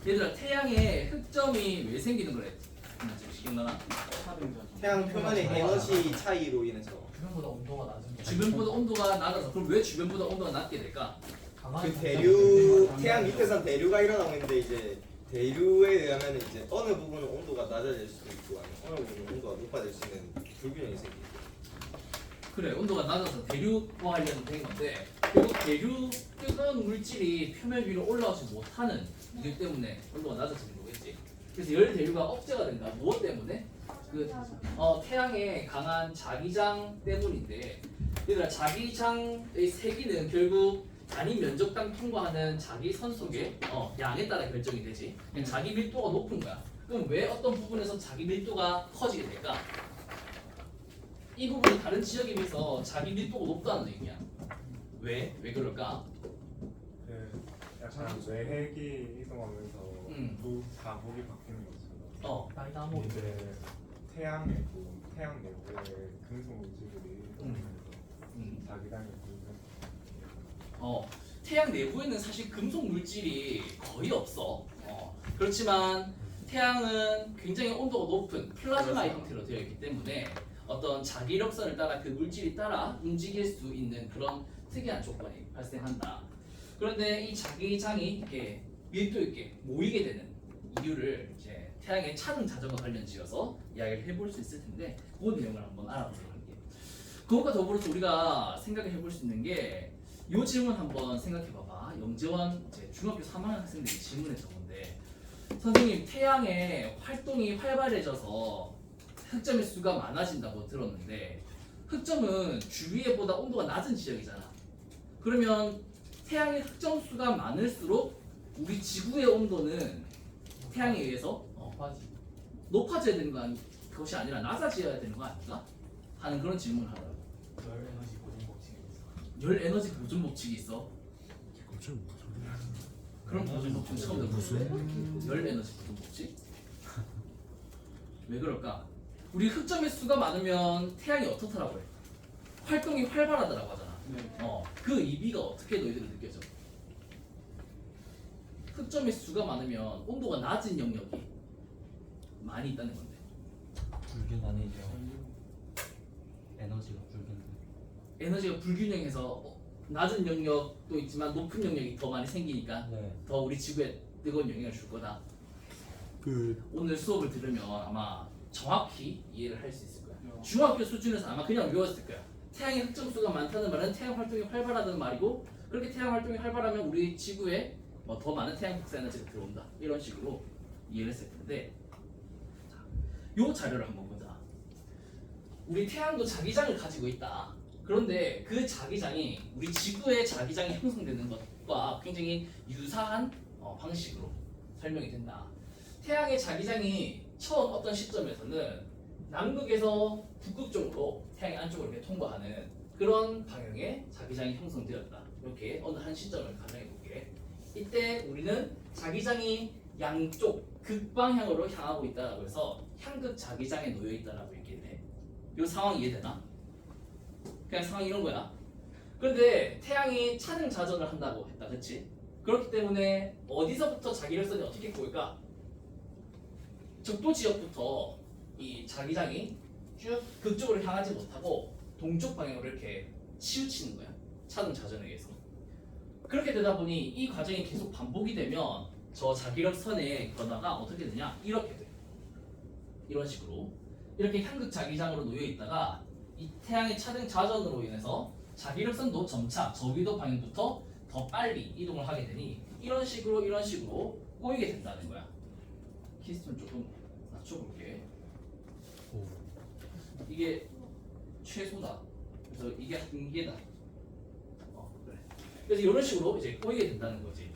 얘들아 태양에 흑점이 왜 생기는 거래? 기억나나? 태양 표면의 에너지 차이로 인해서 주변보다 온도가 낮은 주변보다 온도가 낮아서 그럼 왜 주변보다 온도가 낮게 될까? 그 대류 태양 밑에선 대류가 일어나고 있는데 이제 대류에 의하면 이제 어느 부분은 온도가 낮아질 수도 있고 아니면 어느 부분은 온도가 높아질 수 있는 불균형이 생기고. 그래 온도가 낮아서 대류와 관련된 건데 결국 대류 뜨거운 물질이 표면 위로 올라오지 못하는 이들 때문에 온도가 낮아지는 거겠지. 그래서 열 대류가 억제가 된다. 무엇 때문에? 태양의 강한 자기장 때문인데 얘들아 자기장의 세기는 결국 단위 면적당 통과하는 자기 선 속의 양에 따라 결정이 되지. 자기 밀도가 높은 거야. 그럼 왜 어떤 부분에서 자기 밀도가 커지게 될까? 이 부분이 다른 지역에 비해서 자기 밀도가 높다는 얘기야. 왜? 왜 그럴까? 그 약간 외핵이 이동하면서 자국이 바뀌는 것처럼 다이나모 이제 태양 내부에 금속 물질들이 이동하면서 자기장이 불면 태양 내부에는 사실 금속 물질이 거의 없어. 그렇지만 태양은 굉장히 온도가 높은 플라즈마의 형태로 되어 있기 때문에 어떤 자기력선을 따라 그 물질이 따라 움직일 수 있는 그런 특이한 조건이 발생한다. 그런데 이 자기장이 이렇게 밀도 있게 모이게 되는 이유를 이제 태양의 차등 자전거 관련지어서 이야기를 해볼 수 있을 텐데 그 내용을 한번 알아보도록 할게요. 그것과 더불어서 우리가 생각해 볼 수 있는 게 이 질문 한번 생각해 봐봐. 영재원 이제 중학교 3학년 학생들이 질문했던 건데 선생님 태양의 활동이 활발해져서 흑점의 수가 많아진다고 들었는데 흑점은 주위에보다 온도가 낮은 지역이잖아. 그러면 태양의 흑점 수가 많을수록 우리 지구의 온도는 태양에 의해서 높아져야 되는 거 아니? 그것이 아니라 낮아져야 되는 거 아닌가? 하는 그런 질문을 하더라고. 열 에너지 보존 법칙이 있어. 열 에너지 보존 법칙이 있어. 갑자기 무슨 소리야? 그런 보존 법칙 처음 들어봤어. 열 에너지 보존 법칙? 왜 그럴까? 우리 흑점의 수가 많으면 태양이 어떻더라고 해? 활동이 활발하다라고 하잖아. 그 의미가 어떻게 너희들은 느껴져? 흑점의 수가 많으면 온도가 낮은 영역이 많이 있다는 건데. 불균형이죠. 에너지가 불균형. 에너지가 불균형해서 낮은 영역도 있지만 높은 영역이 더 많이 생기니까 네. 더 우리 지구에 뜨거운 영향을 줄 거다. 오늘 수업을 들으면 아마 정확히 이해를 할 수 있을 거야. 중학교 수준에서 아마 그냥 외웠을 거야. 태양의 흑점 수가 많다는 말은 태양 활동이 활발하다는 말이고 그렇게 태양 활동이 활발하면 우리 지구에 더 많은 태양 복사 에너지가 들어온다. 이런 식으로 이해를 했을 텐데 이 자료를 한번 보자. 우리 태양도 자기장을 가지고 있다. 그런데 그 자기장이 우리 지구의 자기장이 형성되는 것과 굉장히 유사한 방식으로 설명이 된다. 태양의 자기장이 처음 어떤 시점에서는 남극에서 북극 쪽으로 태양의 안쪽으로 이렇게 통과하는 그런 방향의 자기장이 형성되었다. 이렇게 어느 한 시점을 가정해 볼게. 이때 우리는 자기장이 양쪽 극방향으로 향하고 있다라고 해서 향극 자기장에 놓여 있다라고 얘기했네. 이 상황 이해되나? 그냥 상황이 이런 거야. 그런데 태양이 차등 자전을 한다고 했다, 그렇지? 그렇기 때문에 어디서부터 자기력선이 어떻게 꼬일까? 적도 지역부터 이 자기장이 쭉 극쪽으로 향하지 못하고 동쪽 방향으로 이렇게 치우치는 거야. 차등 자전에 의해서. 그렇게 되다 보니 이 과정이 계속 반복이 되면 저 자기력선의 변화가 어떻게 되냐? 이렇게 돼. 이런 식으로 이렇게 향극 자기장으로 놓여 있다가 이 태양의 차등 자전으로 인해서 자기력선도 점차 저위도 방향부터 더 빨리 이동을 하게 되니 이런 식으로 꼬이게 된다는 거야. 키스톤 조금 낮춰볼게. 이게 최소다. 그래서 이게 한계다. 그래. 그래서 이런 식으로 이제 꼬이게 된다는 거지.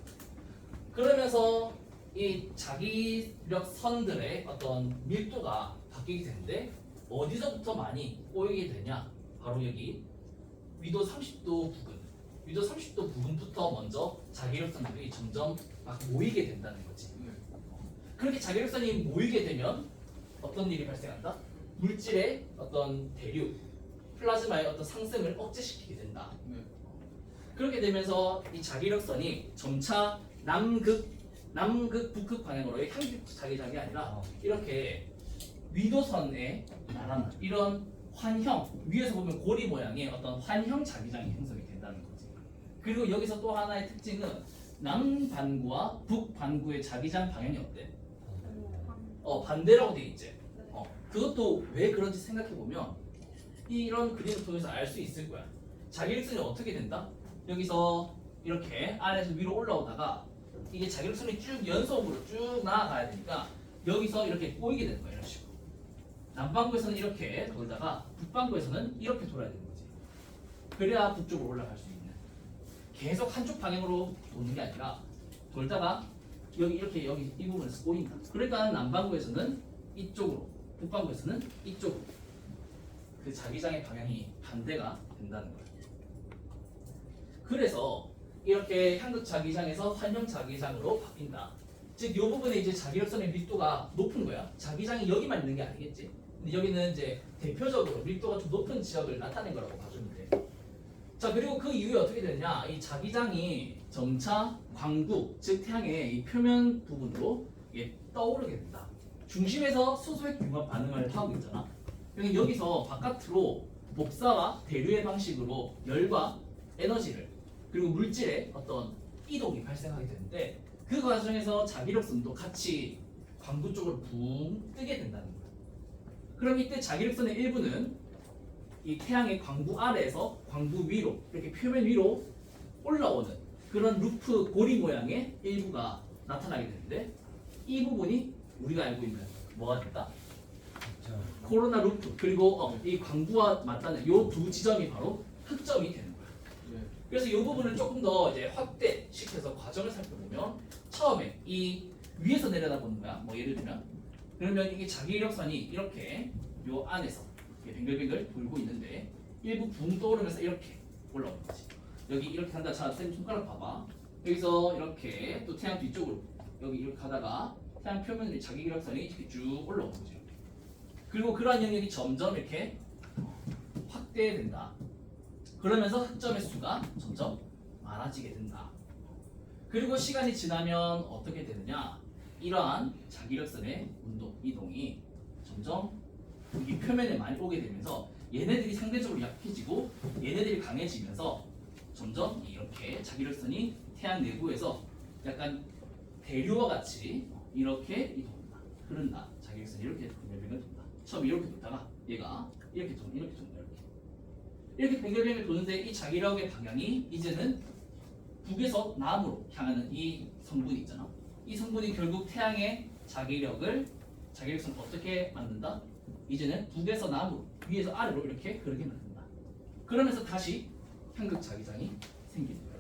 그러면서 이 자기력선들의 어떤 밀도가 바뀌게 되는데 어디서부터 많이 꼬이게 되냐? 바로 여기 위도 30도 부근. 위도 30도 부근부터 먼저 자기력선들이 점점 막 모이게 된다는 거지. 그렇게 자기력선이 모이게 되면 어떤 일이 발생한다? 물질의 어떤 대류, 플라즈마의 어떤 상승을 억제시키게 된다. 그렇게 되면서 이 자기력선이 점차 남극 북극 방향으로 향극 자기장이 아니라 이렇게 위도선에 나라는 이런 환형 위에서 보면 고리 모양의 어떤 환형 자기장이 형성이 된다는 거지. 그리고 여기서 또 하나의 특징은 남반구와 북반구의 자기장 방향이 어때? 반대라고 돼 있지. 그것도 왜 그런지 생각해 보면 이런 그림을 통해서 알 수 있을 거야. 자기력선이 어떻게 된다? 여기서 이렇게 아래에서 위로 올라오다가 이게 자기력선이 쭉 연속으로 쭉 나아가야 되니까 여기서 이렇게 꼬이게 되는 거야. 이런 식으로. 남반구에서는 이렇게 돌다가 북반구에서는 이렇게 돌아야 되는 거지. 그래야 북쪽으로 올라갈 수 있는. 계속 한쪽 방향으로 도는 게 아니라 돌다가 여기 이렇게 여기 이 부분에서 꼬인다. 그러니까 남반구에서는 이쪽으로, 북반구에서는 이쪽으로. 그 자기장의 방향이 반대가 된다는 거예요. 그래서 이렇게 향극 자기장에서 환형 자기장으로 바뀐다. 즉, 이 부분에 이제 자기력선의 밀도가 높은 거야. 자기장이 여기만 있는 게 아니겠지. 근데 여기는 이제 대표적으로 밀도가 좀 높은 지역을 나타낸 거라고 봐주면 돼. 자, 그리고 그 이후에 어떻게 되느냐? 이 자기장이 점차 광구, 즉 태양의 이 표면 부분으로 떠오르게 된다. 중심에서 수소핵 융합 반응을 하고 있잖아. 여기서 바깥으로 복사와 대류의 방식으로 열과 에너지를 그리고 물질의 어떤 이동이 발생하게 되는데 그 과정에서 자기력선도 같이 광구 쪽으로 붕 뜨게 된다는 거야. 그럼 이때 자기력선의 일부는 이 태양의 광구 아래에서 광구 위로 이렇게 표면 위로 올라오는 그런 루프 고리 모양의 일부가 나타나게 되는데 이 부분이 우리가 알고 있는 뭐가 됐다? 코로나 루프 그리고 이 광구와 맞닿는 이 두 지점이 바로 흑점이 되는 거야. 그래서 이 부분을 조금 더 이제 확대시켜서 과정을 살펴보면 처음에 이 위에서 내려다보는 거야. 뭐 예를 들면 그러면 이게 자기력선이 이렇게 요 안에서 이렇게 뱅글뱅글 돌고 있는데 일부 붕 떠오르면서 이렇게 올라오는 거지. 여기 이렇게 한다. 자, 쌤 손가락 봐봐. 여기서 이렇게 또 태양 뒤쪽으로 여기 이렇게 가다가 태양 표면에 자기력선이 이렇게 쭉 올라오는 거지. 그리고 그러한 영역이 점점 이렇게 확대된다. 그러면서 흑점의 수가 점점 많아지게 된다. 그리고 시간이 지나면 어떻게 되느냐? 이러한 자기력선의 운동, 이동이 점점 여기 표면에 많이 오게 되면서 얘네들이 상대적으로 약해지고 얘네들이 강해지면서 점점 이렇게 자기력선이 태양 내부에서 약간 대류와 같이 이렇게 이동한다. 흐른다. 자기력선이 이렇게 뱅글뱅글 돈다. 처음 이렇게 돌다가 얘가 이렇게 돈다. 이렇게 돈다. 이렇게 뱅글뱅글 도는데 이 자기력의 방향이 이제는 북에서 남으로 향하는 이 성분이 있잖아. 이 성분이 결국 태양의 자기력선 어떻게 만든다? 이제는 북에서 남으로, 위에서 아래로 이렇게 흐르게 만든다. 그러면서 다시 향극 자기장이 생기는 거야.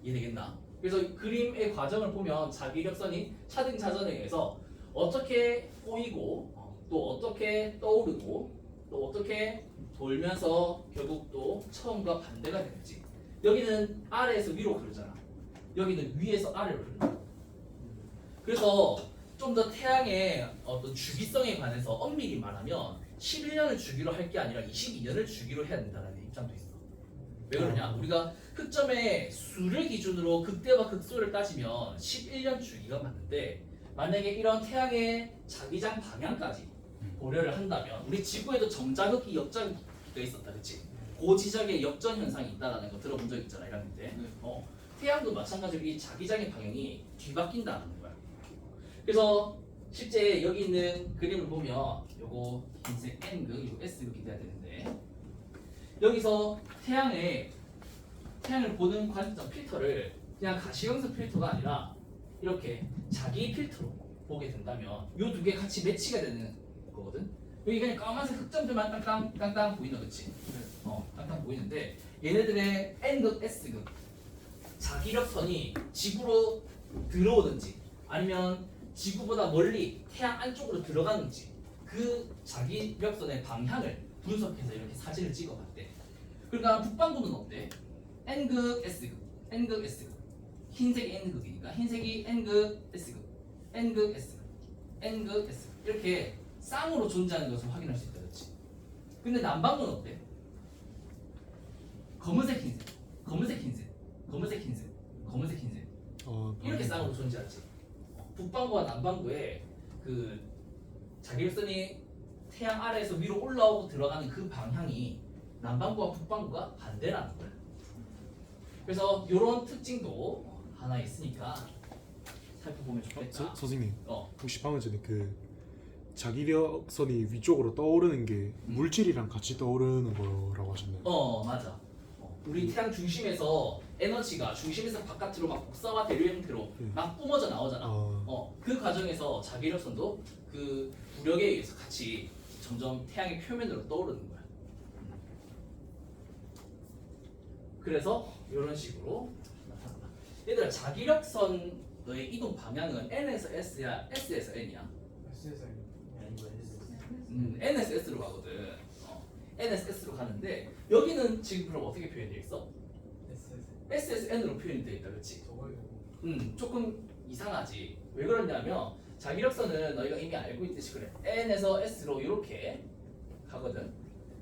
이해되겠나? 그래서 그림의 과정을 보면 자기력선이 차등차전에 의해서 어떻게 꼬이고 또 어떻게 떠오르고 또 어떻게 돌면서 결국 또 처음과 반대가 되는지. 여기는 아래에서 위로 흐르잖아. 여기는 위에서 아래로 흐른다. 그래서 좀 더 태양의 어떤 주기성에 관해서 엄밀히 말하면 11년을 주기로 할 게 아니라 22년을 주기로 해야 된다는 입장도 있어. 왜 그러냐? 우리가 흑점의 수를 기준으로 극대와 극소를 따지면 11년 주기가 맞는데 만약에 이런 태양의 자기장 방향까지 고려를 한다면 우리 지구에도 정자극기, 역자극기가 있었다, 그렇지? 고지적의 역전 현상이 있다라는 거 들어본 적 있잖아, 1학년 때. 태양도 마찬가지로 이 자기장의 방향이 뒤바뀐다는 거야. 그래서 실제 여기 있는 그림을 보면 요거 흰색 N극, 요 S극이 돼야 되는데 여기서 태양을 보는 관점 필터를 그냥 가시광선 필터가 아니라 이렇게 자기 필터로 보게 된다면 요 두 개 같이 매치가 되는 거거든. 여기 그냥 까만색 흑점들만 땅땅 보이는 거지. 땅땅 보이는데 얘네들의 N극, S극 자기력선이 지구로 들어오든지 아니면 지구보다 멀리 태양 안쪽으로 들어가는지 그 자기력선의 방향을 분석해서 이렇게 사진을 찍어봤대. 그러니까 북반구는 어때? N극, S극, N극, S극. 흰색이 N극이니까 흰색이 N극, S극, N극, S극, N극, S극 이렇게 쌍으로 존재하는 것을 확인할 수 있다, 그렇지? 근데 남반구는 어때? 검은색, 흰색, 검은색, 흰색, 검은색, 흰색, 검은색, 흰색. 이렇게 쌍으로 존재하지. 북반구와 남반구에 그 자기력선이 태양 아래에서 위로 올라오고 들어가는 그 방향이 남반구와 북반구가 반대라는 거야. 그래서 이런 특징도 하나 있으니까 살펴보면 좋겠다. 선생님 어, 혹시 방금 전에 그 자기력선이 위쪽으로 떠오르는 게 물질이랑 같이 떠오르는 거라고 하셨나요? 맞아. 우리 태양 중심에서 에너지가 중심에서 바깥으로 막 복사와 대류 형태로 막 뿜어져 나오잖아. 그 과정에서 자기력선도 그 부력에 의해서 같이 점점 태양의 표면으로 떠오르는 거야. 그래서 이런 식으로 나타난다. 얘들아, 자기력선의 이동 방향은 N에서 S야, S에서 N이야? S에서 아니고 N에서 S로 가거든. N에서 S로 가는데 여기는 지금 그럼 어떻게 표현되어 있어? S에서 S에서 N으로 표현이 되어 있다, 그렇지? 저걸 조금 이상하지. 왜 그러냐면 자기력선은 너희가 이미 알고 있듯이 그래. N에서 S로 이렇게 가거든.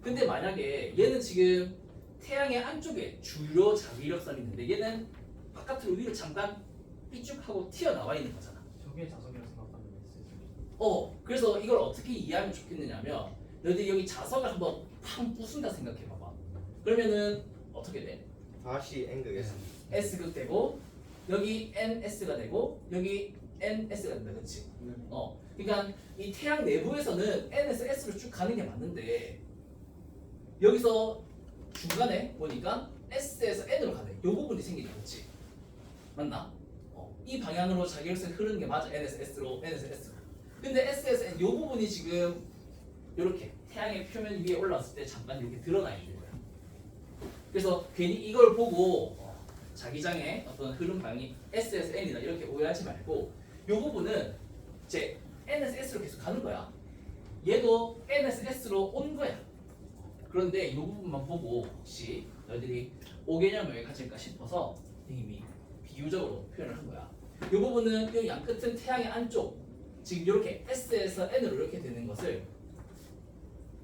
근데 만약에 얘는 지금 태양의 안쪽에 주요 자기력선이 있는데 얘는 바깥으로 위로 잠깐 삐죽하고 튀어나와 있는 거잖아. 저게 자석이라고 생각하면 S에서 그래서 이걸 어떻게 이해하면 좋겠느냐면 너희들 여기 자석을 한번 팡 부순다 생각해봐봐. 그러면은 어떻게 돼? 다시 N극 S. S극 되고 여기 NS가 되고 여기 NS가 된다, 그렇지? 그러니까 이 태양 내부에서는 N에서 S로 쭉 가는 게 맞는데 여기서 중간에 보니까 S에서 N으로 가네. 이 부분이 생기네, 그렇지? 맞나? 이 방향으로 자기력선이 흐르는 게 맞아. N에서 S로, N에서 S로. 근데 S에서 N 이 부분이 지금 이렇게 태양의 표면 위에 올라왔을 때 잠깐 이렇게 드러나 있는 거야. 그래서 괜히 이걸 보고 자기장의 어떤 흐름 방향이 S에서 N이다 이렇게 오해하지 말고 이 부분은 이제 N에서 S로 계속 가는 거야. 얘도 N에서 S로 온 거야. 그런데 이 부분만 보고 혹시 너희들이 5개념을 왜 가질까 싶어서 이미 비유적으로 표현을 한 거야. 이 부분은 이 양끝은 태양의 안쪽, 지금 이렇게 S에서 N으로 이렇게 되는 것을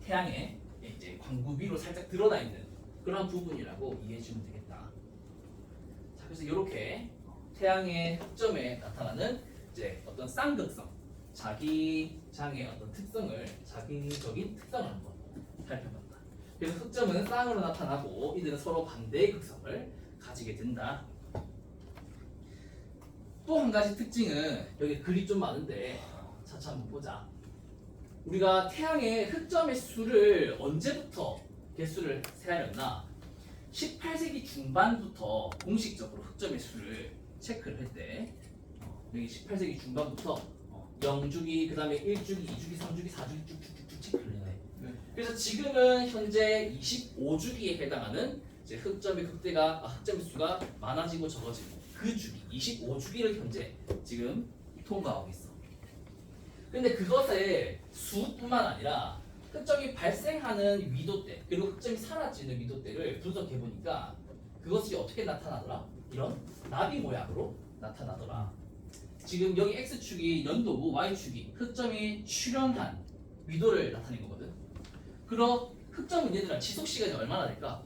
태양의 이제 광구 위로 살짝 드러나 있는 그런 부분이라고 이해해 주면 되겠다. 자, 그래서 이렇게 태양의 흑점에 나타나는 이제 어떤 쌍극성, 자기장의 어떤 특성을, 자기적인 특성을 한번 살펴봤다. 그래서 흑점은 쌍으로 나타나고 이들은 서로 반대의 극성을 가지게 된다. 또 한 가지 특징은 여기 글이 좀 많은데 차차 한번 보자. 우리가 태양의 흑점의 수를 언제부터 개수를 세하였나? 18세기 중반부터 공식적으로 흑점의 수를 체크를 했대. 여기 18세기 중반부터 0주기, 그 다음에 1주기, 2주기, 3주기, 4주기 쭉쭉쭉 체크를 했네. 그래서 지금은 현재 25주기에 해당하는 이제 흑점의 흑점의 수가 많아지고 적어지고 그 주기 25주기를 현재 지금 통과하고 있어. 근데 그것의 수뿐만 아니라 흑점이 발생하는 위도대 그리고 흑점이 사라지는 위도대를 분석해 보니까 그것이 어떻게 나타나더라? 이런 나비 모양으로 나타나더라. 지금 여기 x축이 연도고 y축이 흑점이 출현한 위도를 나타낸 거거든. 그럼 흑점은 얘들아 지속 시간이 얼마나 될까?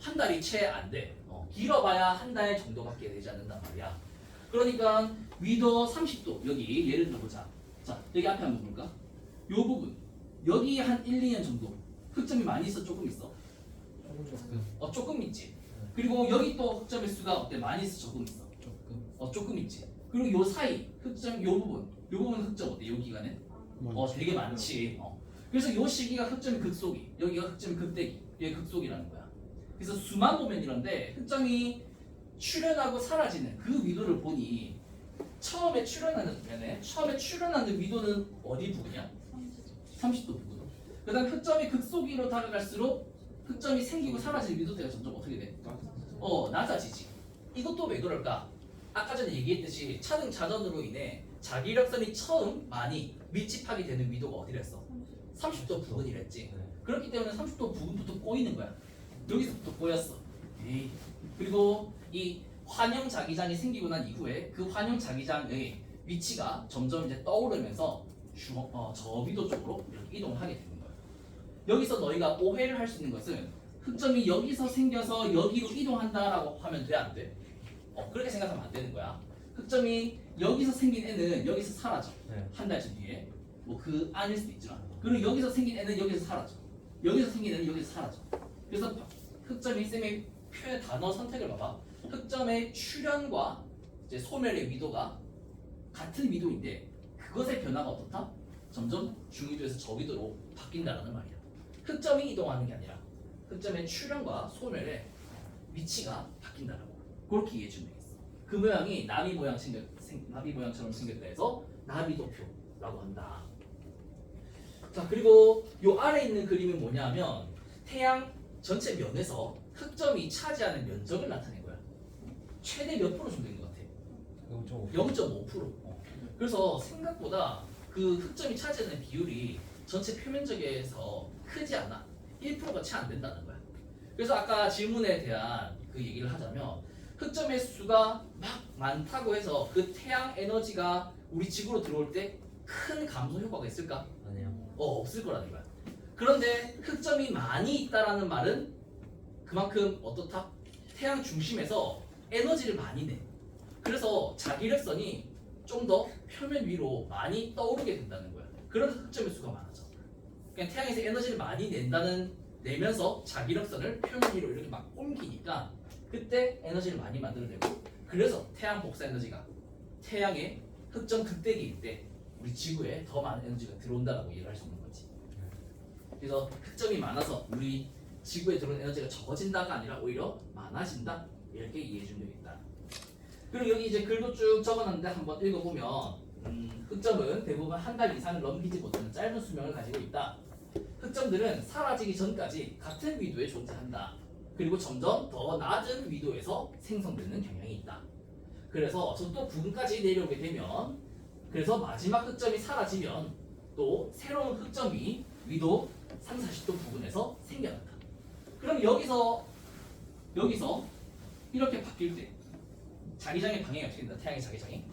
한 달이 채 안 돼. 길어봐야 한 달 정도밖에 되지 않는단 말이야. 그러니까 위도 30도 여기 예를 들어보자. 자 여기 앞에 한번 볼까? 요 부분 여기 한 1, 2년 정도 흑점이 많이 있어 조금 있어? 조금 있지. 그리고 여기 또 흑점의 수가 어때? 많이 있어 조금 있어? 조금 있지. 그리고 요 사이 흑점 요 부분 흑점 어때? 요 기간에? 되게 많지. 그래서 요 시기가 흑점의 극속이, 여기가 흑점의 극대기, 여기 극속이라는 거야. 그래서 수만 보면 이런데 흑점이 출현하고 사라지는 그 위도를 보니 처음에 출현하는 위도는 어디 부분이야? 30도 부분. 그다음 흑점이 극속위로 다가갈수록 흑점이 생기고 사라지는 위도대가 점점 어떻게 돼? 낮아지지. 이것도 왜 그럴까? 아까 전에 얘기했듯이 차등 자전으로 인해 자기력선이 처음 많이 밀집하게 되는 위도가 어디랬어? 30도 부분이랬지. 그렇기 때문에 30도 부분부터 꼬이는 거야. 여기서부터 꼬였어. 그리고 이 환영 자기장이 생기고 난 이후에 그 환영 자기장의 위치가 점점 이제 떠오르면서 저위도 쪽으로 이렇게 이동하게 되는 거예요. 여기서 너희가 오해를 할 수 있는 것은 흑점이 여기서 생겨서 여기로 이동한다라고 하면 돼, 안 돼? 그렇게 생각하면 안 되는 거야. 흑점이 여기서 생긴 애는 여기서 사라져. 네. 한 달쯤 뒤에 뭐 그 아닐 수도 있지만 그리고 여기서 생긴 애는 여기서 사라져. 여기서 생긴 애는 여기서 사라져. 그래서 흑점이 쌤의 표현 단어 선택을 봐봐. 흑점의 출현과 이제 소멸의 위도가 같은 위도인데 그것의 변화가 어떻다? 점점 중위도에서 저위도로 바뀐다라는 말이야. 흑점이 이동하는 게 아니라 흑점의 출현과 소멸의 위치가 바뀐다라고. 그렇게 이해해 주면 되겠어. 그 모양이 나비 모양처럼 생겼다 해서 나비도표라고 한다. 자, 그리고 요 아래 있는 그림은 뭐냐면 태양 전체 면에서 흑점이 차지하는 면적을 나타낸 거야. 최대 몇 프로 정도 있는 것 같아? 0.5%. 그래서 생각보다 그 흑점이 차지하는 비율이 전체 표면적에서 크지 않아. 1%가 채 안 된다는 거야. 그래서 아까 질문에 대한 그 얘기를 하자면 흑점의 수가 막 많다고 해서 그 태양 에너지가 우리 지구로 들어올 때 큰 감소 효과가 있을까? 아니요. 없을 거라는 거야. 그런데 흑점이 많이 있다라는 말은 그만큼 어떻다? 태양 중심에서 에너지를 많이 내. 그래서 자기력선이 좀 더 표면 위로 많이 떠오르게 된다는 거야. 그래서 흑점의 수가 많아져. 그냥 태양에서 에너지를 많이 내면서 자기력선을 표면 위로 이렇게 막 옮기니까 그때 에너지를 많이 만들어내고 그래서 태양 복사 에너지가 태양의 흑점 극대기일 때 우리 지구에 더 많은 에너지가 들어온다라고 이해를 할 수 있는 거지. 그래서 흑점이 많아서 우리 지구에 들어오는 에너지가 적어진다가 아니라 오히려 많아진다 이렇게 이해해 주면 되겠다. 그리고 여기 이제 글도 쭉 적어놨는데 한번 읽어보면 흑점은 대부분 한 달 이상을 넘기지 못하는 짧은 수명을 가지고 있다. 흑점들은 사라지기 전까지 같은 위도에 존재한다. 그리고 점점 더 낮은 위도에서 생성되는 경향이 있다. 그래서 또 부근까지 내려오게 되면 그래서 마지막 흑점이 사라지면 또 새로운 흑점이 위도 30-40도 부근에서 생겨난다. 그럼 여기서 이렇게 바뀔 때 자기장의 방향이 어떻게 된다? 태양의 자기장이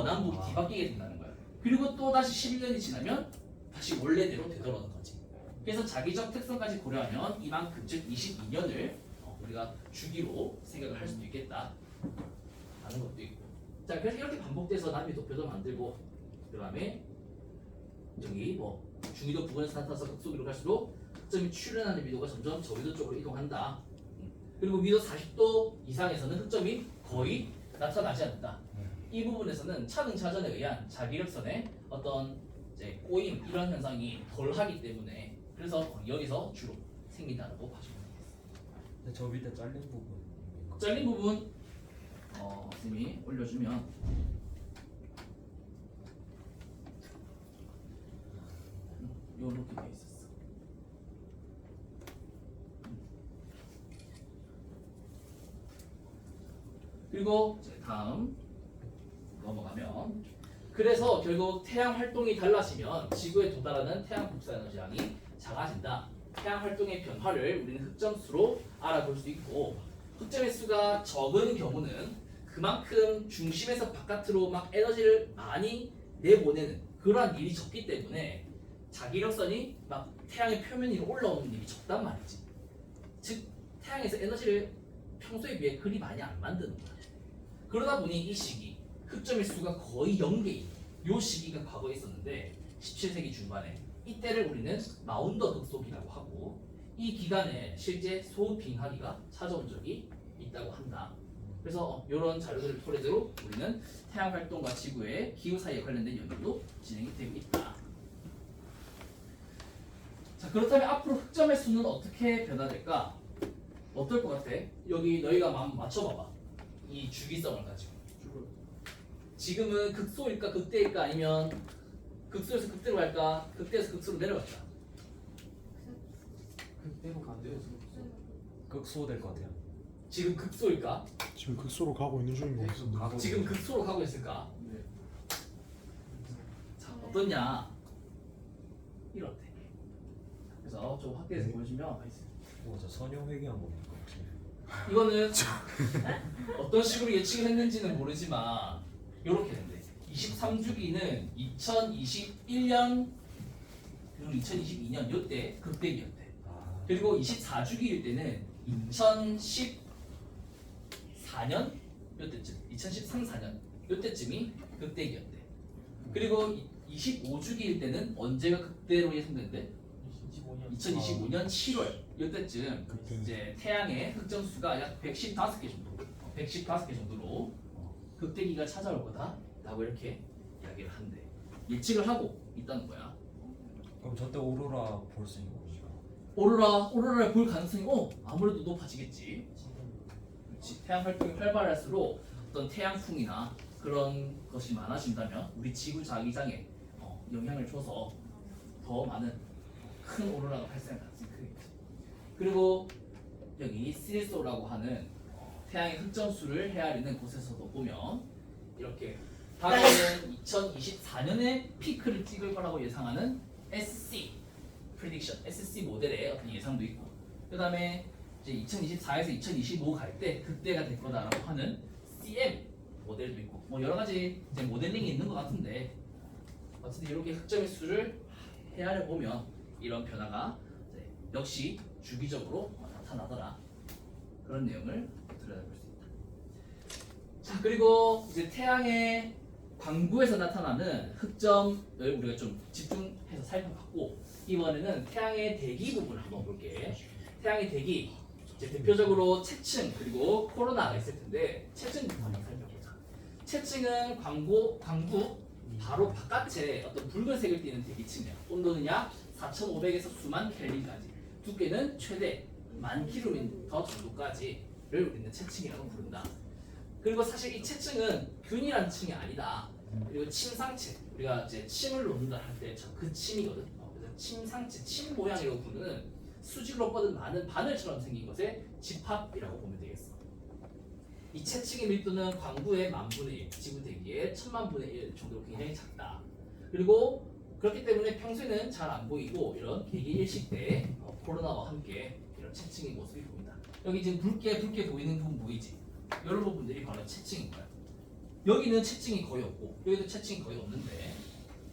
남북 뒤바뀌게 된다는 거야. 그리고 또 다시 11년이 지나면 다시 원래대로 되돌아오는 거지. 그래서 자기적 특성까지 고려하면 이만큼 즉 22년을 우리가 주기로 생각을 할 수도 있겠다 하는 것도 있고. 자, 그래서 이렇게 반복돼서 나비 도표도 만들고 그다음에 저기 뭐 중위도 부근에서 나타나서 극소위로 갈수록 흑점이 출현하는 위도가 점점 저위도 쪽으로 이동한다. 그리고 위도 40도 이상에서는 흑점이 거의 나타나지 않는다. 이 부분에서는 차등차전에 의한 자기력선의 어떤 이제 꼬임 이런 현상이 덜하기 때문에 그래서 여기서 주로 생긴다고 봐주면 되겠습니다. 근데 저 밑에 잘린 부분. 잘린 부분 쌤이 올려주면 요렇게 돼 있었어. 그리고 이제 다음 넘어가면 그래서 결국 태양 활동이 달라지면 지구에 도달하는 태양 복사 에너지량이 작아진다. 태양 활동의 변화를 우리는 흑점수로 알아볼 수 있고 흑점의 수가 적은 경우는 그만큼 중심에서 바깥으로 막 에너지를 많이 내보내는 그러한 일이 적기 때문에 자기력선이 막 태양의 표면 위로 올라오는 일이 적단 말이지. 즉 태양에서 에너지를 평소에 비해 그리 많이 안 만드는 거야. 그러다 보니 이 시기 흑점의 수가 거의 0개인 요 시기가 과거에 있었는데 17세기 중반에 이때를 우리는 마운더 극소기라고 하고 이 기간에 실제 소빙하기가 찾아온 적이 있다고 한다. 그래서 이런 자료들을 토대로 우리는 태양 활동과 지구의 기후 사이에 관련된 연구도 진행이 되고 있다. 자, 그렇다면 앞으로 흑점의 수는 어떻게 변화될까? 어떨 것 같아? 여기 너희가 한번 맞춰봐봐. 이 주기성을 가지고. 지금은 극소일까 극대일까 아니면 극소에서 극대로 갈까? 극대에서 극소로 내려갈까? 그대로 간대요. 극소 될 것 같아요. 지금 극소일까? 지금 극소로 가고 있는 중인 것 같습니다. 지금 극소로 가고 있을까? 자, 어떠냐? 이렇대. 그래서 좀 확대해서 보여주면 저 선형 회귀한 겁니까 혹시? 이거는 어떤 식으로 예측을 했는지는 모르지만 이렇게 된대. 23주기는 2021년 그리고 2022년 이때 극대기였대. 그리고 24주기일 때는 2014년 요때쯤 2013, 4년 요때쯤이 극대기였대. 그리고 25주기일 때는 언제가 극대로 예상된대? 2025년 7월 요때쯤 그때. 이제 태양의 흑점수가 약 115개 정도, 115개 정도로 극대기가 찾아올 거다라고 이렇게 이야기를 한대. 예측을 하고 있다는 거야. 그럼 저때 오로라 볼 수 있는 거죠? 오로라를 볼 가능성이 아무래도 높아지겠지. 그렇지. 태양 활동이 활발할수록 어떤 태양풍이나 그런 것이 많아진다면 우리 지구 자기장에 영향을 줘서 더 많은 큰 오로라가 발생할 가능성이 크겠지. 그리고 여기 시리소라고 하는 태양의 흑점수를 헤아리는 곳에서도 보면 이렇게 다음에는 2024년에 피크를 찍을 거라고 예상하는 SC 프리딕션, SC 모델의 어떤 예상도 있고, 그 다음에 이제 2024에서 2025 갈 때 그때가 될 거다라고 하는 CM 모델도 있고, 뭐 여러 가지 이제 모델링이 있는 것 같은데, 어쨌든 이렇게 흑점의 수를 헤아려 보면 이런 변화가 이제 역시 주기적으로 나타나더라, 그런 내용을 들여다볼 수 있다. 자, 그리고 이제 태양의 광구에서 나타나는 흑점을 우리가 좀 집중해서 살펴봤고, 이번에는 태양의 대기 부분을 한번 볼게. 태양의 대기, 이제 대표적으로 채층 그리고 코로나가 있을 텐데, 채층부터 한번 살펴보자. 채층은 광구 바로 바깥에 어떤 붉은색을 띠는 대기층이야. 온도는 약 4,500에서 수만 켈빈까지, 두께는 최대 1000km 정도까지를 우리는 채층이라고 부른다. 그리고 사실 이 채층은 균일한 층이 아니다. 그리고 침상체, 우리가 이제 침을 놓는다 할 때 그 침이거든. 그래서 침상체, 침 모양이라고 부르는 수직으로 뻗은 많은 바늘처럼 생긴 것의 집합이라고 보면 되겠어. 이 채층의 밀도는 광구의 10,000분의 1, 지구 대기의 10,000,000분의 1 정도로 굉장히 작다. 그리고 그렇기 때문에 평소에는 잘 안 보이고, 이런 개기 일식 때 코로나와 함께 이런 채층의 모습이 보인다. 여기 지금 붉게 보이는 부분 보이지? 이런 부분들이 바로 채층인 거야. 여기는 채층이 거의 없고, 여기도 채층이 거의 없는데,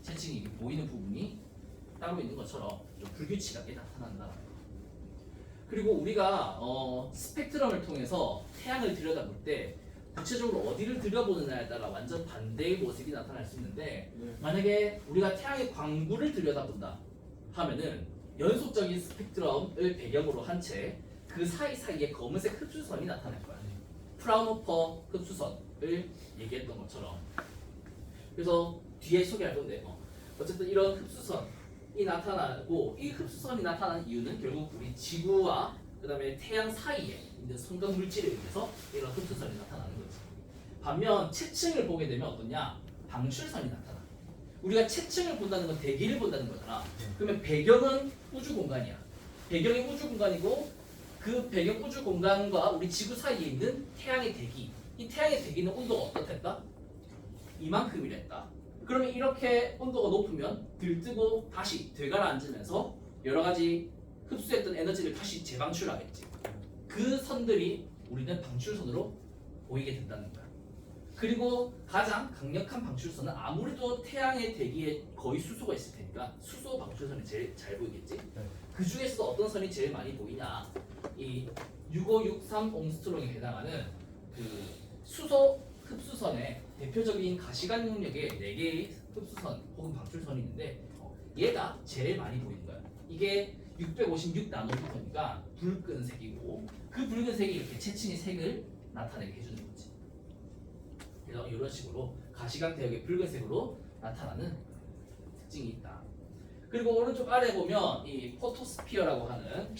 채층이 보이는 부분이 따로 있는 것처럼 좀 불규칙하게 나타난다. 그리고 우리가 스펙트럼을 통해서 태양을 들여다볼 때 구체적으로 어디를 들여보느냐에 따라 완전 반대의 모습이 나타날 수 있는데, 만약에 우리가 태양의 광구를 들여다본다 하면은 연속적인 스펙트럼을 배경으로 한 채 그 사이사이에 검은색 흡수선이 나타날 거야. 프라운호퍼 흡수선을 얘기했던 것처럼. 그래서 뒤에 소개할 건데, 어쨌든 이런 흡수선이 나타나고, 이 흡수선이 나타나는 이유는 결국 우리 지구와 그 다음에 태양 사이에 있는 성강 물질에 의해서 이런 흡수선이 나타나는 거지. 반면 채층을 보게 되면 어떠냐? 방출선이 나타나. 우리가 채층을 본다는 건 대기를 본다는 거잖아. 그러면 배경은 우주 공간이야. 배경이 우주 공간이고, 그 배경 우주 공간과 우리 지구 사이에 있는 태양의 대기, 이 태양의 대기는 온도가 어떻겠다? 이만큼이랬다. 그러면 이렇게 온도가 높으면 들뜨고 다시 되가라앉으면서 여러 가지 흡수했던 에너지를 다시 재방출하겠지. 그 선들이 우리는 방출선으로 보이게 된다는 거야. 그리고 가장 강력한 방출선은 아무래도 태양의 대기에 거의 수소가 있을 테니까 수소 방출선이 제일 잘 보이겠지. 그 중에서도 어떤 선이 제일 많이 보이냐? 이 6563 옹스트롱에 해당하는 그 수소 흡수선의 대표적인 가시관 능력의 4개의 흡수선 혹은 방출선이 있는데, 얘가 제일 많이 보이는 거야. 이게 656 나노미터니까 붉은색이고, 그 붉은색이 이렇게 채층의 색을 나타내게 해주는 거지. 그래서 이런 식으로 가시광 대역의 붉은색으로 나타나는 특징이 있다. 그리고 오른쪽 아래 보면 이 포토스피어라고 하는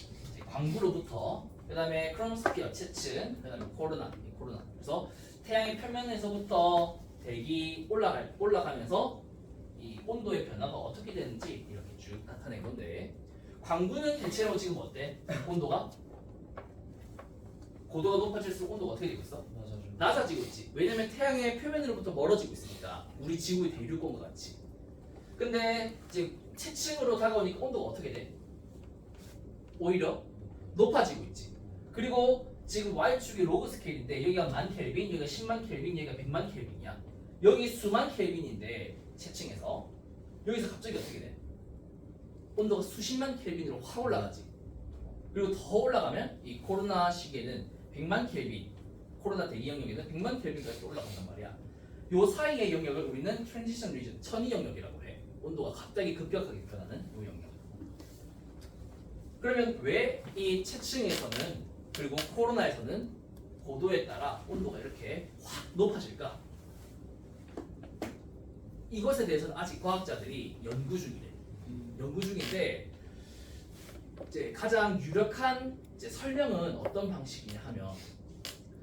광구로부터, 그 다음에 크로노스피어 채층, 그 다음에 코로나. 그래서 태양의 표면에서부터 대기 올라가면서 이 온도의 변화가 어떻게 되는지 이렇게 쭉 나타낸 건데, 광구는 대체로 지금 어때? 온도가? 고도가 높아질수록 온도가 어떻게 되고 있어? 낮아지고 있지. 왜냐면 태양의 표면으로부터 멀어지고 있으니까. 우리 지구의 대륙권과 같이. 근데 이제 채층으로 다가오니까 온도가 어떻게 돼? 오히려 높아지고 있지. 그리고 지금 Y축이 로그 스케일인데, 여기가 10,000켈빈, 여기가 100,000 켈빈, 여기가 100,000 켈빈이야. 여기 수만 켈빈인데 채층에서 여기서 갑자기 어떻게 돼? 온도가 수십만 켈빈으로 확 올라가지. 그리고 더 올라가면 이 코로나 시기에는 100,000 켈빈, 코로나 대기 영역에는 100만 켈빈까지 올라간단 말이야. 요 사이의 영역을 우리는 트랜지션 리전, 천이 영역이라고 해. 온도가 갑자기 급격하게 변하는 요 영역. 그러면 왜 이 체층에서는 그리고 코로나에서는 고도에 따라 온도가 이렇게 확 높아질까? 이것에 대해서는 아직 과학자들이 연구 중이래. 연구 중인데 이제 가장 유력한 이제 설명은 어떤 방식이냐 하면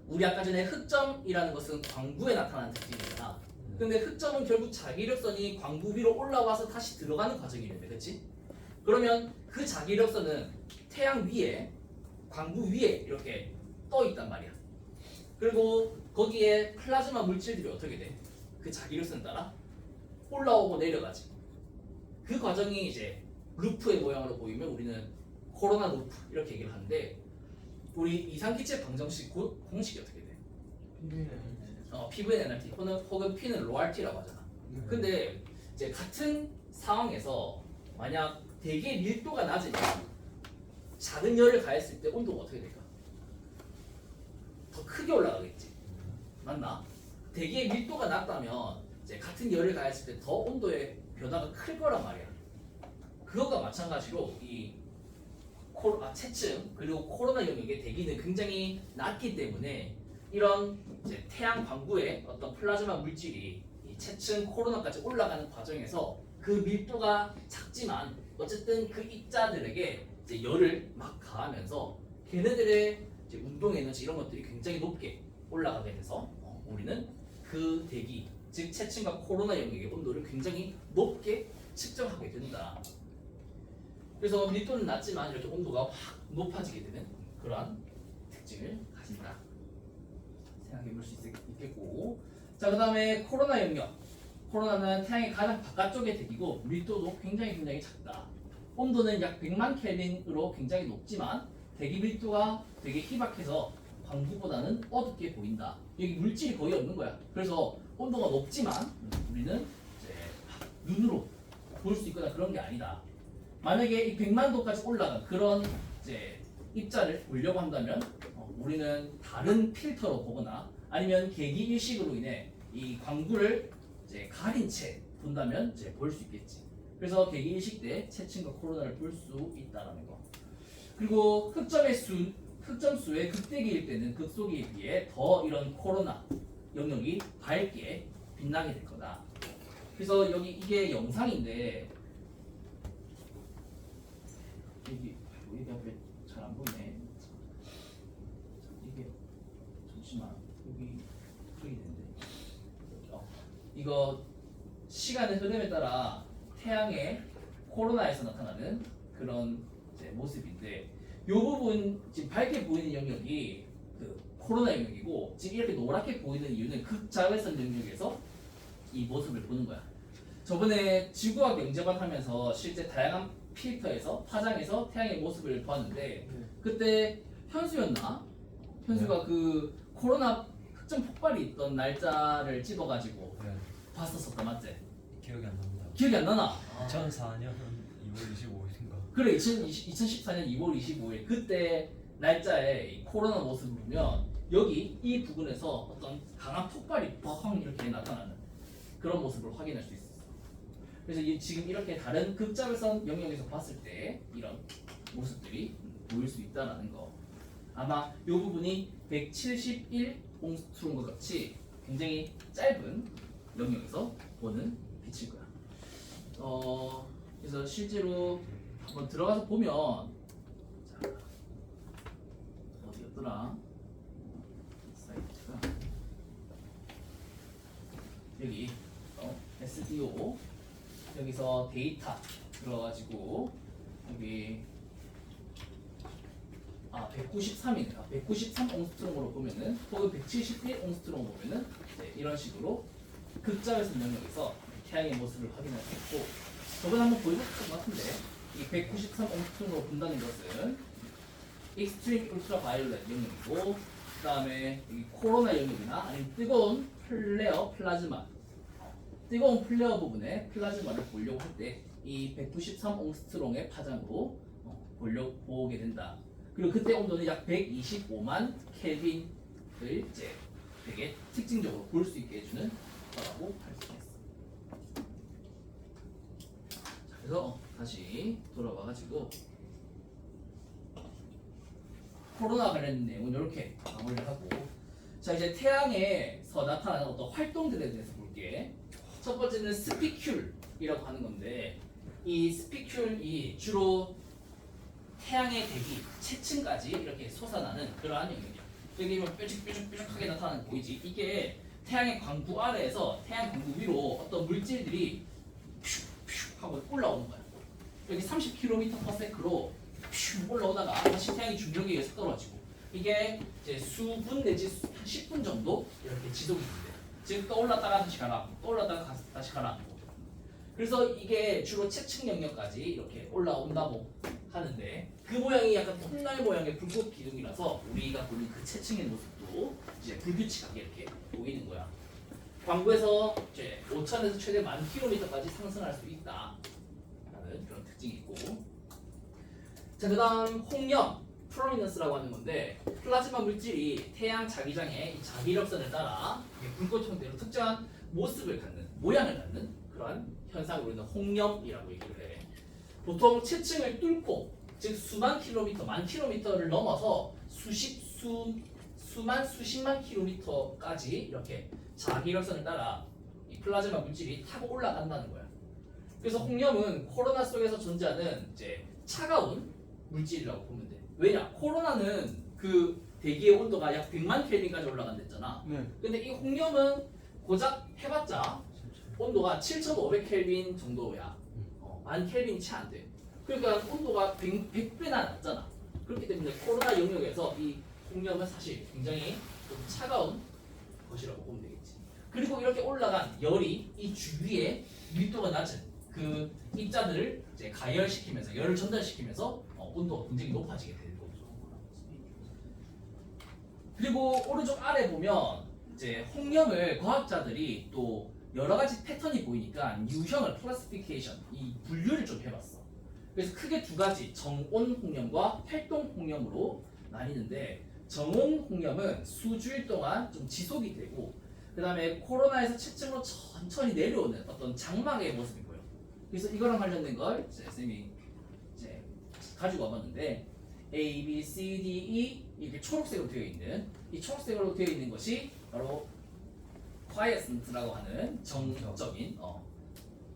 우리 아까 전에 흑점이라는 것은 광부에 나타나는 특징이잖아. 근데 흑점은 결국 자기력선이 광부 위로 올라와서 다시 들어가는 과정이랬네, 그렇지? 그러면 그 자기력선은 태양 위에 광부 위에 이렇게 떠 있단 말이야. 그리고 거기에 플라즈마 물질들이 어떻게 돼? 그 자기력선 따라 올라오고 내려가지. 그 과정이 이제 루프의 모양으로 보이면 우리는 코로나 루프 이렇게 얘기를 하는데 우리 이상기체 방정식 공식이 어떻게 돼? P분의 NRT 혹은 P는 로RT라고 하잖아. 근데 이제 같은 상황에서 만약 대기의 밀도가 낮으면 작은 열을 가했을 때 온도가 어떻게 될까? 더 크게 올라가겠지. 맞나? 대기의 밀도가 낮다면 이제 같은 열을 가했을 때 더 온도의 변화가 클 거란 말이야. 그것과 마찬가지로 이 체층 그리고 코로나 영역의 대기는 굉장히 낮기 때문에 이런 이제 태양 광부의 어떤 플라즈마 물질이 이 체층 코로나까지 올라가는 과정에서 그 밀도가 작지만 어쨌든 그 입자들에게 이제 열을 막 가하면서 걔네들의 이제 운동 에너지 이런 것들이 굉장히 높게 올라가게 돼서 우리는 그 대기 즉 체층과 코로나 영역의 온도를 굉장히 높게 측정하게 된다. 그래서 밀도는 낮지만 이렇게 온도가 확 높아지게 되는 그러한 특징을 가진다. 생각해 볼 수 있겠고, 자 그다음에 코로나 영역. 코로나는 태양의 가장 바깥쪽의 대기고 밀도도 굉장히 작다. 온도는 약 100만 켈빈으로 굉장히 높지만 대기 밀도가 되게 희박해서 광부보다는 어둡게 보인다. 여기 물질이 거의 없는 거야. 그래서 온도가 높지만 우리는 이제 눈으로 볼 수 있거나 그런 게 아니다. 만약에 이 100만 도까지 올라간 그런 이제 입자를 보려고 한다면 우리는 다른 필터로 보거나 아니면 계기 일식으로 인해 이 광부를 이제 가린 채 본다면 이제 볼 수 있겠지. 그래서 계기 일식 때 체층과 코로나를 볼 수 있다라는 거. 그리고 흑점 수의 극대기일 때는 극소기에 비해 더 이런 코로나 영역이 밝게 빛나게 될 거다. 그래서 여기 이게 영상인데 여기 앞에 잘 안 보이네. 이게 잠시만 여기 크게 되는데 이거 시간의 흐름에 따라 태양의 코로나에서 나타나는 그런 이제 모습인데 이 부분 지금 밝게 보이는 영역이 그 코로나 영역이고 지금 이렇게 노랗게 보이는 이유는 극자외선 영역에서 이 모습을 보는 거야. 저번에 지구학 영재반 하면서 실제 다양한 필터에서 파장에서 태양의 모습을 봤는데 그때 현수였나? 현수가 그 코로나 흑점 폭발이 있던 날짜를 찍어가지고 네. 봤었었다 맞지? 기억이 안 납니다. 기억이 안 나나? 2004년 2월 25일인가. 그래 2014년 2월 25일 그때 날짜에 이 코로나 모습을 보면 여기 이 부분에서 어떤 강한 폭발이 뻥 이렇게 나타나는 그런 모습을 확인할 수 있었어. 그래서 지금 이렇게 다른 극자외선 영역에서 봤을 때 이런 모습들이 보일 수 있다는 거. 아마 이 부분이 171 옹스트롬과 같이 굉장히 짧은 영역에서 보는 빛일 거야. 그래서 실제로 한번 들어가서 보면 자, 어디였더라? 사이트가 여기 SDO 여기서 데이터 들어가지고 여기 193이네요. 193 옹스트롬으로 보면은 혹은 171 옹스트롬 보면은 이런 식으로 극자외선 영역에서 태양의 모습을 확인할 수 있고 저번에 한번 보여줬던 것 같은데 이 193 옹스트롬으로 본다는 것은 익스트림 울트라 바이올렛 영역이고 그 다음에 코로나 영역이나 아니면 뜨거운 플레어 플라즈마 뜨거운 플레어 부분에 플라즈마를 보려고 할 때 이 193 옹스트롬의 파장으로 보게 된다. 그리고 그때 온도는 약 125만 켈빈 이제 되게 특징적으로 볼 수 있게 해주는 거라고 할 수 있겠어. 자, 그래서 다시 돌아와가지고 코로나 관련 내용은 이렇게 마무리를 하고, 자 이제 태양에서 나타나는 어떤 활동들에 대해서 볼게. 첫 번째는 스피큘이라고 하는 건데, 이 스피큘이 주로 태양의 대기 채층까지 이렇게 솟아나는 그러한 영역이야. 여기 보면 뾰족뾰족뾰족하게 나타나는 거 보이지? 이게 태양의 광구 아래에서 태양 광구 위로 어떤 물질들이 퓨퓨 하고 올라오는 거야. 여기 30km/s로 퓨 올라오다가 다시 태양의 중력에 의해서 떨어지고, 이게 이제 수분 내지 한 10분 정도 이렇게 지속이 된대. 즉 떠올랐다가 다시 가라앉고 떠올랐다가 다시 가라앉고. 그래서 이게 주로 채층 영역까지 이렇게 올라온다고 하는데, 그 모양이 약간 톱날 모양의 불꽃 기둥이라서 우리가 보는 그 채층의 모습도 이제 불규칙하게 이렇게 보이는 거야. 광구에서 이제 5,000에서 최대 10,000km까지 상승할 수 있다 라는 그런 특징이 있고, 자 그다음 홍염 프로미넌스라고 하는 건데, 플라즈마 물질이 태양 자기장의 이 자기력선을 따라 불꽃 형태로 특정한 모습을 갖는, 모양을 갖는 그러한 현상을 우리는 홍염이라고 얘기를 해. 보통 채층을 뚫고, 즉 수만 킬로미터, 만 킬로미터를 넘어서 수만 수십만 킬로미터까지 이렇게 자기력선을 따라 이 플라즈마 물질이 타고 올라간다는 거야. 그래서 홍염은 코로나 속에서 존재하는 이제 차가운 물질이라고 보면 돼. 왜냐? 코로나는 그 대기의 온도가 약 100만 켈빈까지 올라간댔잖아. 네. 근데 이 홍염은 고작 해봤자 온도가 7,500켈빈 정도야. 만 켈빈이 채 안 돼. 그러니까 온도가 100배나 낮잖아. 그렇기 때문에 코로나 영역에서 이 홍염은 사실 굉장히 좀 차가운 것이라고 보면 되겠지. 그리고 이렇게 올라간 열이 이 주위에 밀도가 낮은 그 입자들을 이제 가열시키면서, 열을 전달시키면서 온도가 굉장히 높아지게 되는 거죠. 그리고 오른쪽 아래 보면 이제 홍염을 과학자들이 또 여러 가지 패턴이 보이니까 유형을 클래시피케이션, 이 분류를 좀 해봤어. 그래서 크게 두 가지, 정온 홍염과 활동 홍염으로 나뉘는데, 정온 홍염은 수주일 동안 좀 지속이 되고, 그 다음에 코로나에서 채층으로 천천히 내려오는 어떤 장막의 모습이 보여. 그래서 이거랑 관련된 걸 쌤이 이제 가지고 와봤는데, A, B, C, D, E 이렇게 초록색으로 되어 있는, 이 초록색으로 되어 있는 것이 바로 quiescent라고 하는 정적인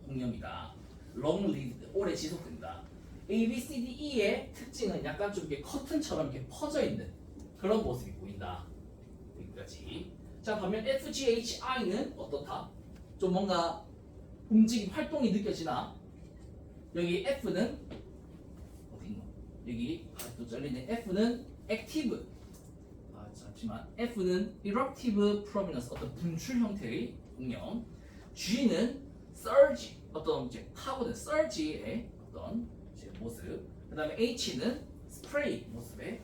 홍염이다. long-lived, 오래 지속된다. A, B, C, D, E의 특징은 약간 좀 이렇게 커튼처럼 이렇게 퍼져 있는 그런 모습이 보인다. 여기까지. 자, 반면 F, G, H, I는 어떻다? 좀 뭔가 움직임, 활동이 느껴지나? 여기 F는 어디 있노? 여기 또 잘리네. F는 active. 잠시만. F는 eruptive prominence, 어떤 분출 형태의 홍염. G는 surge, 어떤 이제 파고든 surge의 어떤 이제 모습. 그다음에 H는 spray 모습의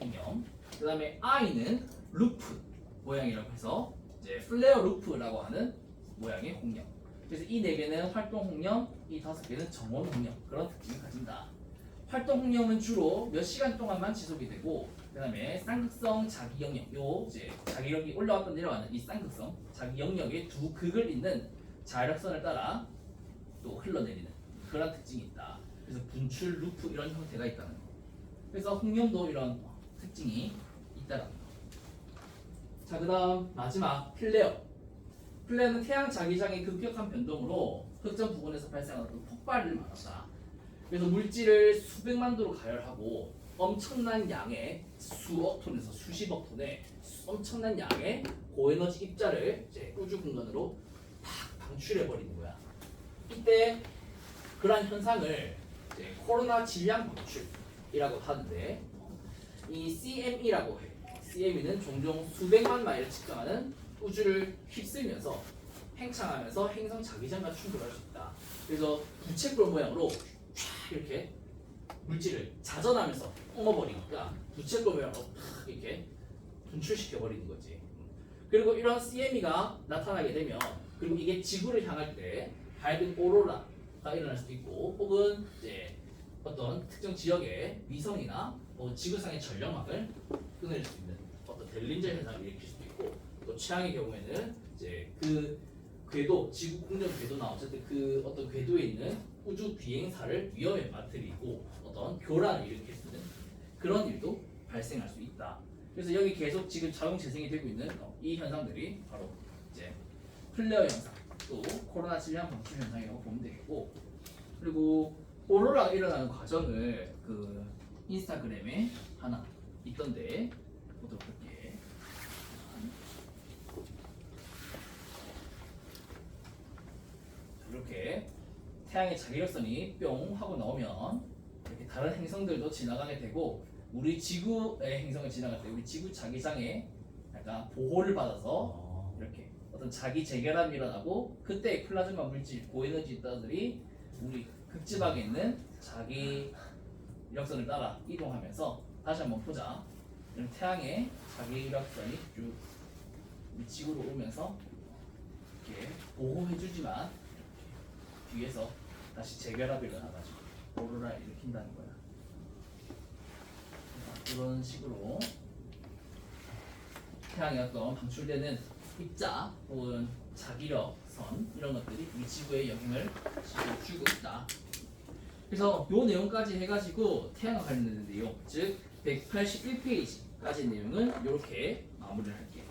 홍염. 그다음에 I는 루프 모양이라고 해서 이제 플레어 루프라고 하는 모양의 홍염. 그래서 이 네 개는 활동 홍염, 이 다섯 개는 정원 홍염, 그런 특징을 가진다. 활동 홍염은 주로 몇 시간 동안만 지속이 되고, 그다음에 쌍극성 자기 영역, 요 이제 자기력이 올라왔다 내려가는 이 쌍극성 자기 영역의 두 극을 잇는 자력선을 따라 또 흘러내리는 그런 특징이 있다. 그래서 분출, 루프 이런 형태가 있다는 거. 그래서 홍염도 이런 특징이 있다는 거. 자, 그다음 마지막 플레어. 플레어는 태양 자기장의 급격한 변동으로 특정 부분에서 발생하는 폭발을 말한다. 그래서 물질을 수백만 도로 가열하고 엄청난 양의 수억 톤에서 수십억 톤의 엄청난 양의 고에너지 입자를 이제 우주 공간으로 팍 방출해 버리는 거야. 이때 그러한 현상을 이제 코로나 질량 방출이라고 하는데, 이 CME라고 해. CME는 종종 수백만 마일을 측정하는 우주를 휩쓸면서 팽창하면서 행성 자기장과 충돌할 수 있다. 그래서 부채꼴 모양으로 쫙 이렇게 물질을 자전하면서 뿜어버리니까 부채꼴 모양으로 이렇게 분출시켜 버리는 거지. 그리고 이런 CME가 나타나게 되면, 그리고 이게 지구를 향할 때 밝은 오로라가 일어날 수도 있고, 혹은 이제 어떤 특정 지역의 위성이나 지구상의 전력망을 끊을 수 있는 어떤 델린저 현상을 일으킬 수도 있고 또 최악의 경우에는 이제 그 궤도 지구 공전 궤도나 어쨌든 그 어떤 궤도에 있는 우주 비행사를 위험에 빠뜨리고 어떤 교란을 일으킬 수 있는 그런 일도 발생할 수 있다. 그래서 여기 계속 지금 자동 재생이 되고 있는 이 현상들이 바로 이제 플레어 현상, 또 코로나 질량 방출 현상이라고 보면 되겠고, 그리고 오로라가 일어나는 과정을 그 인스타그램에 하나 있던데 보도록 할게. 이렇게 태양의 자기력선이 뿅 하고 나오면 이렇게 다른 행성들도 지나가게 되고 우리 지구의 행성을 지나갈 때 우리 지구 자기장에 약간 보호를 받아서 이렇게 어떤 자기 재결합이 일어나고 그때 플라즈마 물질 고에너지 따들이 우리 극지방에 있는 자기 이력선을 따라 이동하면서 다시 한번 보자. 이런 태양의 자기 이력선이 쭉 우리 지구로 오면서 이렇게 보호해주지만 뒤에서 다시 재결합이 일어나가지고 오로라를 일으킨다는 거야. 이런 식으로 태양의 어떤 방출되는 입자 혹은 자기력선 이런 것들이 우리 지구에 영향을 주고 있다. 그래서 요 내용까지 해가지고 태양과 관련된 내용, 즉 181페이지까지 내용은 이렇게 마무리를 할게요.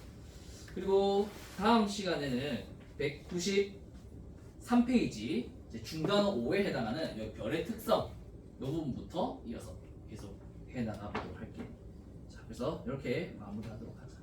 그리고 다음 시간에는 193페이지 중간어 5에 해당하는 이 별의 특성 이 부분부터 이어서 계속 해나가보도록 할게요. 자, 그래서 이렇게 마무리하도록 하자.